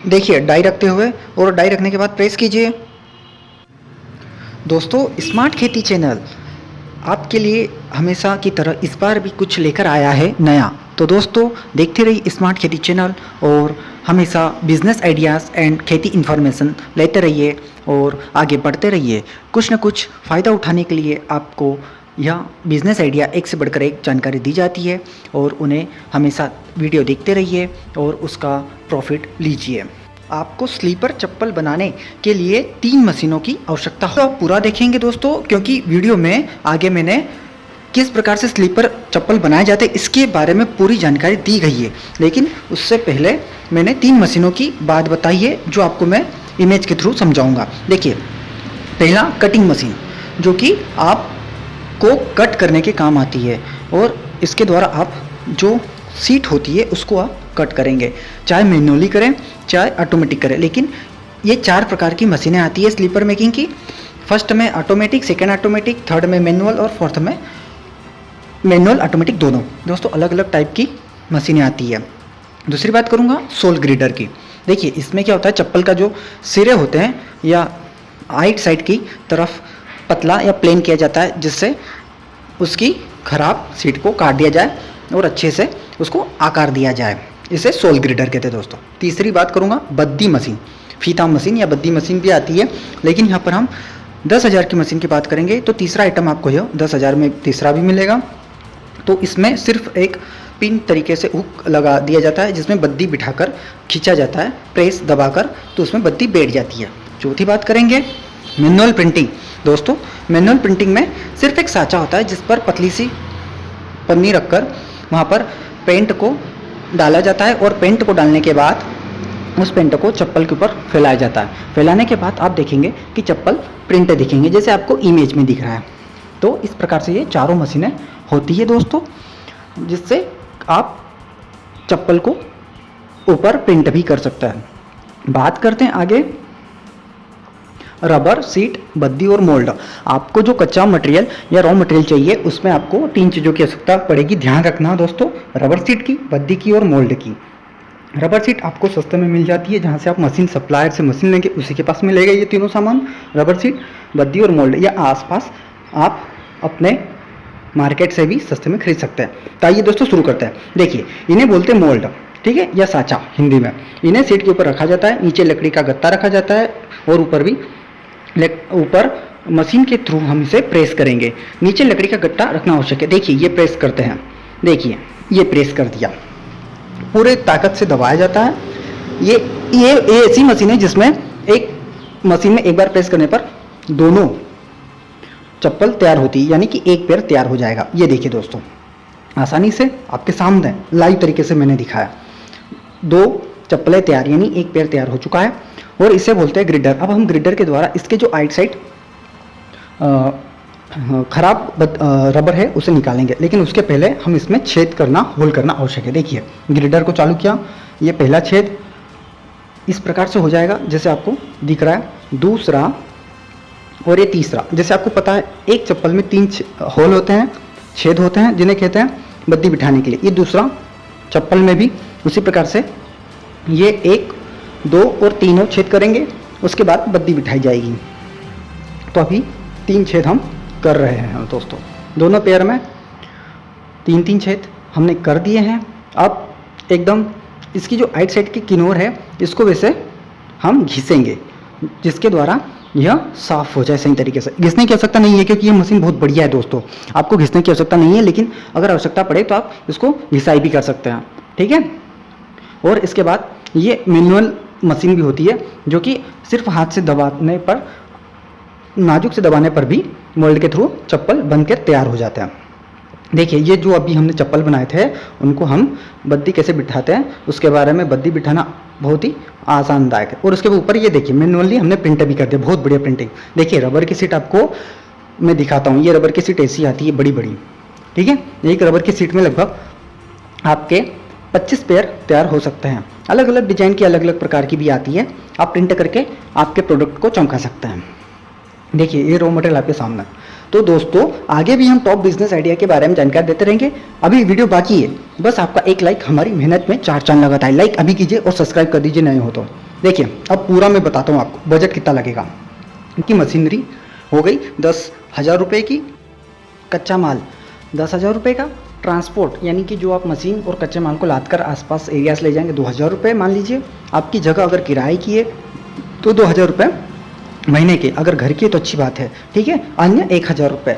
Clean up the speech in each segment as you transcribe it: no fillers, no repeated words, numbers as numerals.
देखिए डाई रखते हुए और डाई रखने के बाद प्रेस कीजिए। दोस्तों स्मार्ट खेती चैनल आपके लिए हमेशा की तरह इस बार भी कुछ लेकर आया है नया। तो दोस्तों देखते रहिए स्मार्ट खेती चैनल और हमेशा बिजनेस आइडियाज़ एंड खेती इन्फॉर्मेशन लेते रहिए और आगे बढ़ते रहिए। कुछ न कुछ फ़ायदा उठाने के लिए आपको यह बिज़नेस आइडिया एक से बढ़कर एक जानकारी दी जाती है और उन्हें हमेशा वीडियो देखते रहिए और उसका प्रॉफिट लीजिए। आपको स्लीपर चप्पल बनाने के लिए 3 मशीनों की आवश्यकता हो। आप पूरा देखेंगे दोस्तों, क्योंकि वीडियो में आगे मैंने किस प्रकार से स्लीपर चप्पल बनाए जाते हैं इसके बारे में पूरी जानकारी दी गई है। लेकिन उससे पहले मैंने 3 मशीनों की बात बताई है जो आपको मैं इमेज के थ्रू समझाऊंगा। देखिए पहला कटिंग मशीन जो कि आपको कट करने के काम आती है और इसके द्वारा आप जो सीट होती है उसको आप कट करेंगे, चाहे मैनुअली करें चाहे ऑटोमेटिक करें। लेकिन ये 4 प्रकार की मशीनें आती है स्लीपर मेकिंग की। फर्स्ट में ऑटोमेटिक, सेकंड ऑटोमेटिक, थर्ड में मैनुअल और फोर्थ में मैनुअल ऑटोमेटिक दोनों। दोस्तों अलग अलग टाइप की मशीनें आती है। दूसरी बात करूँगा सोल ग्रिडर की। देखिए इसमें क्या होता है, चप्पल का जो सिरे होते हैं या आइट साइड की तरफ पतला या प्लेन किया जाता है जिससे उसकी खराब सीट को काट दिया जाए और अच्छे से उसको आकार दिया जाए। इसे सोल ग्रिडर कहते हैं दोस्तों। तीसरी बात करूँगा बद्दी मशीन, फीता मशीन या बद्दी मशीन भी आती है, लेकिन यहाँ पर हम 10,000 की मशीन की बात करेंगे। तो तीसरा आइटम आपको यह 10,000 में तीसरा भी मिलेगा। तो इसमें सिर्फ एक पिन तरीके से हुक लगा दिया जाता है जिसमें बद्दी बिठाकर खींचा जाता है, प्रेस दबाकर, तो उसमें बद्दी बैठ जाती है। चौथी बात करेंगे मैनुअल प्रिंटिंग। दोस्तों मैनुअल प्रिंटिंग में सिर्फ एक साँचा होता है जिस पर पतली सी पन्नी रखकर वहाँ पर पेंट को डाला जाता है और पेंट को डालने के बाद उस पेंट को चप्पल के ऊपर फैलाया जाता है। फैलाने के बाद आप देखेंगे कि चप्पल प्रिंट दिखेंगे जैसे आपको इमेज में दिख रहा है। तो इस प्रकार से ये चारों मशीनें होती है दोस्तों, जिससे आप चप्पल को ऊपर प्रिंट भी कर सकता है। बात करते हैं आगे रबर, सीट, बद्दी और मोल्ड। आपको जो कच्चा मटेरियल या रॉ मटेरियल चाहिए उसमें आपको 3 चीज़ों की आवश्यकता पड़ेगी। ध्यान रखना दोस्तों, रबर सीट की, बद्दी की और मोल्ड की। रबर सीट आपको सस्ते में मिल जाती है, जहाँ से आप मशीन सप्लायर से मशीन लेंगे उसी के पास मिलेगा ये तीनों सामान, रबर सीट, बद्दी और मोल्ड, या आसपास आप अपने मार्केट से भी सस्ते में खरीद सकते हैं। तो आइए दोस्तों शुरू करते हैं। देखिए इन्हें बोलते हैं मोल्ड, ठीक है, या साँचा हिंदी में। इन्हें सीट के ऊपर रखा जाता है, नीचे लकड़ी का गत्ता रखा जाता है और ऊपर भी ऊपर मशीन के थ्रू हम इसे प्रेस करेंगे। नीचे लकड़ी का गट्टा रखना आवश्यक है। देखिए ये प्रेस करते हैं, देखिए ये प्रेस कर दिया, पूरे ताकत से दबाया जाता है। ये ऐसी मशीन है जिसमें एक मशीन में एक बार प्रेस करने पर दोनों चप्पल तैयार होती है, यानी कि एक पैर तैयार हो जाएगा। ये देखिए दोस्तों आसानी से आपके सामने लाइव तरीके से मैंने दिखाया, 2 चप्पलें तैयार, यानी एक पैर तैयार हो चुका है और इसे बोलते हैं ग्रिडर। अब हम ग्रिडर के द्वारा इसके जो आइट साइड खराब रबर है उसे निकालेंगे, लेकिन उसके पहले हम इसमें छेद करना, होल करना आवश्यक है। देखिए ग्रिडर को चालू किया, ये पहला छेद इस प्रकार से हो जाएगा जैसे आपको दिख रहा है, दूसरा और ये तीसरा। जैसे आपको पता है एक चप्पल में 3 होल होते हैं, छेद होते हैं, जिन्हें कहते हैं बद्दी बिठाने के लिए। ये दूसरा चप्पल में भी उसी प्रकार से ये 1, 2 और 3 छेद करेंगे, उसके बाद बद्दी बिठाई जाएगी। तो अभी 3 छेद हम कर रहे हैं दोस्तों, दोनों पेयर में 3-3 छेद हमने कर दिए हैं। अब एकदम इसकी जो आइट साइड की किनोर है इसको वैसे हम घिसेंगे जिसके द्वारा यह साफ हो जाए सही तरीके से। घिसने की आवश्यकता नहीं है क्योंकि यह मशीन बहुत बढ़िया है दोस्तों, आपको घिसने की आवश्यकता नहीं है, लेकिन अगर आवश्यकता पड़े तो आप इसको घिसाई भी कर सकते हैं, ठीक है। और इसके बाद ये मैनुअल मशीन भी होती है जो कि सिर्फ हाथ से दबाने पर, नाजुक से दबाने पर भी मोल्ड के थ्रू चप्पल बनकर तैयार हो जाते हैं। देखिए ये जो अभी हमने चप्पल बनाए थे उनको हम बद्दी कैसे बिठाते हैं उसके बारे में, बद्दी बिठाना बहुत ही आसानदायक है। और उसके ऊपर ये देखिए मैनुअली हमने प्रिंट भी कर दिया, बहुत बढ़िया प्रिंटिंग। देखिए रबर की सीट आपको मैं दिखाता हूँ, ये रबर की सीट ऐसी आती है बड़ी बड़ी, ठीक है। एक रबर की सीट में लगभग आपके 25 पेयर तैयार हो सकते हैं। अलग अलग डिजाइन की, अलग अलग प्रकार की भी आती है, आप प्रिंट करके आपके प्रोडक्ट को चमका सकते हैं। देखिए ये रॉ मटेरियल आपके सामने। तो दोस्तों आगे भी हम टॉप बिजनेस आइडिया के बारे में जानकारी देते रहेंगे। अभी वीडियो बाकी है, बस आपका एक लाइक हमारी मेहनत में 4 चांद लगाता है। लाइक अभी कीजिए और सब्सक्राइब कर दीजिए नए हो तो। देखिए अब पूरा मैं बताता हूँ आपको बजट कितना लगेगा। इनकी मशीनरी हो गई 10,000 रुपये की, कच्चा माल 10,000 रुपये का, ट्रांसपोर्ट यानी कि जो आप मशीन और कच्चे माल को लाद कर आसपास एरिया से ले जाएंगे 2,000 रुपये मान लीजिए। आपकी जगह अगर किराए की है तो 2,000 रुपये महीने के, अगर घर की है तो अच्छी बात है, ठीक है। अन्य 1,000 रुपये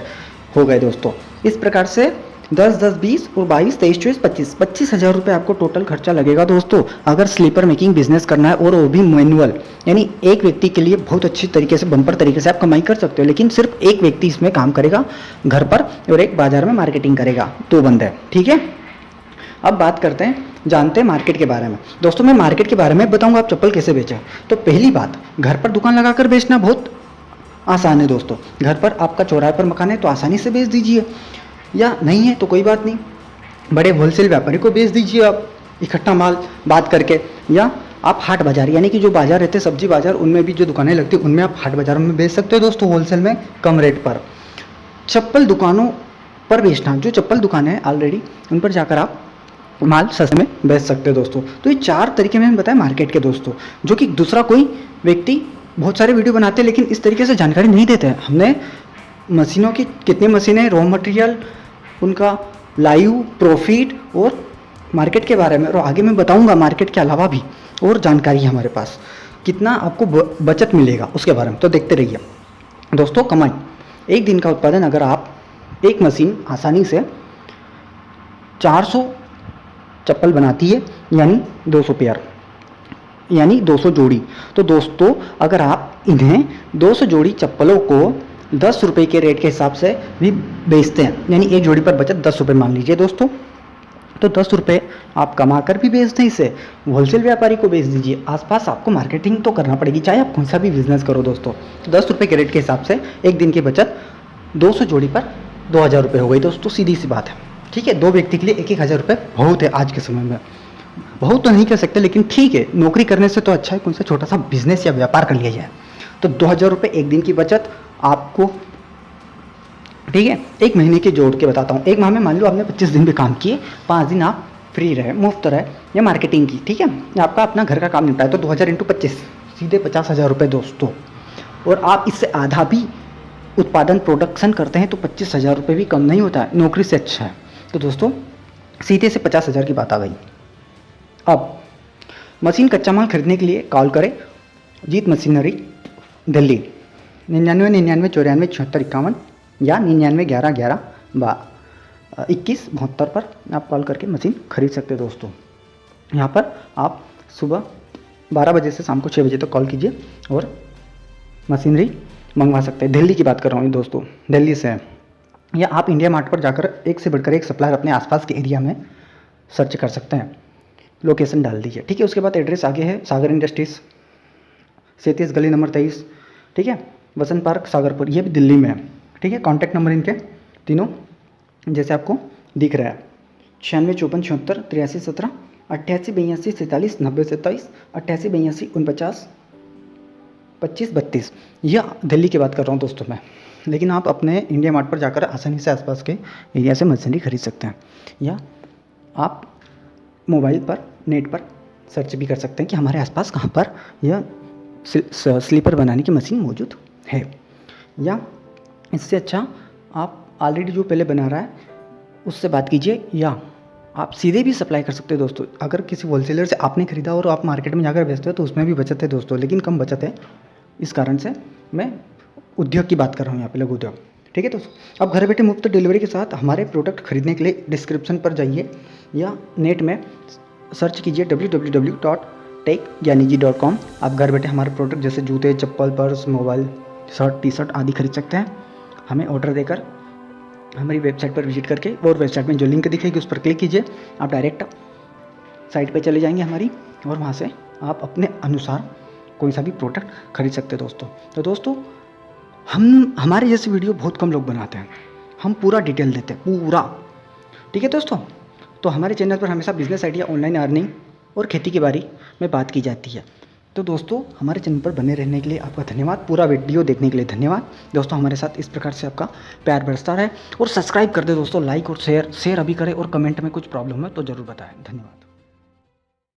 हो गए दोस्तों। इस प्रकार से 10, 10, 20 और 22, 23, 24, 25 हज़ार रुपये आपको टोटल खर्चा लगेगा दोस्तों, अगर स्लीपर मेकिंग बिजनेस करना है और वो भी मैनुअल, यानी एक व्यक्ति के लिए बहुत अच्छी तरीके से बम्पर तरीके से आप कमाई कर सकते हो। लेकिन सिर्फ एक व्यक्ति इसमें काम करेगा घर पर और एक बाजार में मार्केटिंग करेगा, 2 बंदे, ठीक है। अब बात करते हैं, जानते हैं मार्केट के बारे में। दोस्तों मैं मार्केट के बारे में बताऊंगा आप चप्पल कैसे बेचें। तो पहली बात, घर पर दुकान लगाकर बेचना बहुत आसान है दोस्तों। घर पर आपका चौराहे पर मकान है तो आसानी से बेच दीजिए, या नहीं है तो कोई बात नहीं, बड़े होलसेल व्यापारी को बेच दीजिए आप इकट्ठा माल बात करके, या आप हाट बाजार यानी कि जो बाजार रहते हैं सब्जी बाजार, उनमें भी जो दुकानें लगती हैं उनमें आप हाट बाजारों में बेच सकते हो दोस्तों, होलसेल में कम रेट पर। चप्पल दुकानों पर बेचना, जो चप्पल दुकानें हैं ऑलरेडी उन पर जाकर आप माल सस्ते में बेच सकते हो दोस्तों। तो ये 4 तरीके मैंने बताया मार्केट के दोस्तों, जो कि दूसरा कोई व्यक्ति बहुत सारे वीडियो बनाते हैं लेकिन इस तरीके से जानकारी नहीं देते हैं। हमने मशीनों की कितनी मशीनें, रॉ मटेरियल, उनका लाइव प्रॉफिट और मार्केट के बारे में, और आगे मैं बताऊंगा मार्केट के अलावा भी और जानकारी है हमारे पास, कितना आपको बचत मिलेगा उसके बारे में। तो देखते रहिए दोस्तों। कमाई, एक दिन का उत्पादन, अगर आप एक मशीन आसानी से 400 चप्पल बनाती है यानी 200 पेयर यानी 200 जोड़ी, तो दोस्तों अगर आप इन्हें 200 जोड़ी चप्पलों को 10 रुपये के रेट के हिसाब से भी बेचते हैं, यानी एक जोड़ी पर बचत 10 रुपये मान लीजिए दोस्तों, तो 10 रुपये आप कमा कर भी बेचते हैं, इसे होलसेल व्यापारी को बेच दीजिए। आसपास आपको मार्केटिंग तो करना पड़ेगी, चाहे आप कौन सा भी बिजनेस करो दोस्तों। तो 10 रुपये के रेट के हिसाब से एक दिन की बचत 200 जोड़ी पर 2,000 रुपये हो गई दोस्तों, सीधी सी बात है, ठीक है। 2 व्यक्ति के लिए 1,000 रुपये बहुत है आज के समय में, बहुत तो नहीं कर सकते लेकिन ठीक है, नौकरी करने से तो अच्छा है कौन सा छोटा सा बिजनेस या व्यापार कर लिया जाए। तो 2,000 रुपये एक दिन की बचत आपको, ठीक है। एक महीने की जोड़ के बताता हूँ, एक माह में मान लो आपने 25 दिन भी काम किए, 5 दिन आप फ्री रहे, मुफ्त रहे, या मार्केटिंग की, ठीक है, आपका अपना घर का काम निपटाए, तो 2,000 × 25 सीधे 50,000 रुपये दोस्तों। और आप इससे आधा भी उत्पादन प्रोडक्शन करते हैं तो 25,000 रुपये भी कम नहीं होता है, नौकरी से अच्छा है। तो दोस्तों सीधे से 50,000 की बात आ गई। अब मशीन कच्चा माल खरीदने के लिए कॉल करें जीत मशीनरी दिल्ली 99 99 94 76 51 या 99 11 11 21 72 पर आप कॉल करके मशीन खरीद सकते हैं दोस्तों। यहाँ पर आप सुबह 12 बजे से शाम को 6 बजे तक कॉल कीजिए और मशीनरी मंगवा सकते हैं। दिल्ली की बात कर रहा हूँ दोस्तों, दिल्ली से है, या आप इंडिया मार्ट पर जाकर एक से बढ़कर एक सप्लायर अपने आसपास के एरिया में सर्च कर सकते हैं, लोकेशन डाल दीजिए, ठीक है। उसके बाद एड्रेस आगे है सागर इंडस्ट्रीज़, 37 गली नंबर 23, ठीक है, वसंत पार्क सागरपुर, ये भी दिल्ली में है, ठीक है। कॉन्टैक्ट नंबर इनके तीनों जैसे आपको दिख रहा है, 96 54 76 83 17 88 82 47 90 27 88 82 49 25 32। यह दिल्ली की बात कर रहा हूँ दोस्तों मैं, लेकिन आप अपने इंडिया मार्ट पर जाकर आसानी से आसपास के एरिया से मशीनरी खरीद सकते हैं, या आप मोबाइल पर नेट पर सर्च भी कर सकते हैं कि हमारे आसपास कहाँ पर यह स्लीपर बनाने की मशीन मौजूद है। या इससे अच्छा आप ऑलरेडी जो पहले बना रहा है उससे बात कीजिए, या आप सीधे भी सप्लाई कर सकते हैं दोस्तों। अगर किसी होलसेलर से आपने खरीदा और आप मार्केट में जाकर बेचते हो तो उसमें भी बचत है दोस्तों, लेकिन कम बचत है, इस कारण से मैं उद्योग की बात कर रहा हूँ यहाँ पे, लघु उद्योग, ठीक है दोस्तों। अब घर बैठे मुफ्त डिलीवरी के साथ हमारे प्रोडक्ट खरीदने के लिए डिस्क्रिप्शन पर जाइए या नेट में सर्च कीजिए www.techgyani.com। आप घर बैठे हमारे प्रोडक्ट जैसे जूते, चप्पल, purse, mobile, shirt, T shirt आदि खरीद सकते हैं। हमें ऑर्डर देकर हमारी वेबसाइट पर विजिट करके, और वेबसाइट में जो लिंक दिखेगी उस पर क्लिक कीजिए, आप डायरेक्ट साइट पर चले जाएंगे हमारी, और वहाँ से आप अपने अनुसार कोई सा भी प्रोडक्ट खरीद सकते हैं दोस्तों। तो दोस्तों हमारे जैसे वीडियो बहुत कम लोग बनाते हैं, हम पूरा डिटेल देते हैं पूरा, ठीक है दोस्तों। तो हमारे चैनल पर हमेशा बिजनेस आइडिया, ऑनलाइन अर्निंग और खेती के बारे में बात की जाती है। तो दोस्तों हमारे चैनल पर बने रहने के लिए आपका धन्यवाद, पूरा वीडियो देखने के लिए धन्यवाद दोस्तों। हमारे साथ इस प्रकार से आपका प्यार बरसता रहे, और सब्सक्राइब कर दे दोस्तों, लाइक और शेयर अभी करें, और कमेंट में कुछ प्रॉब्लम है तो ज़रूर बताएं। धन्यवाद।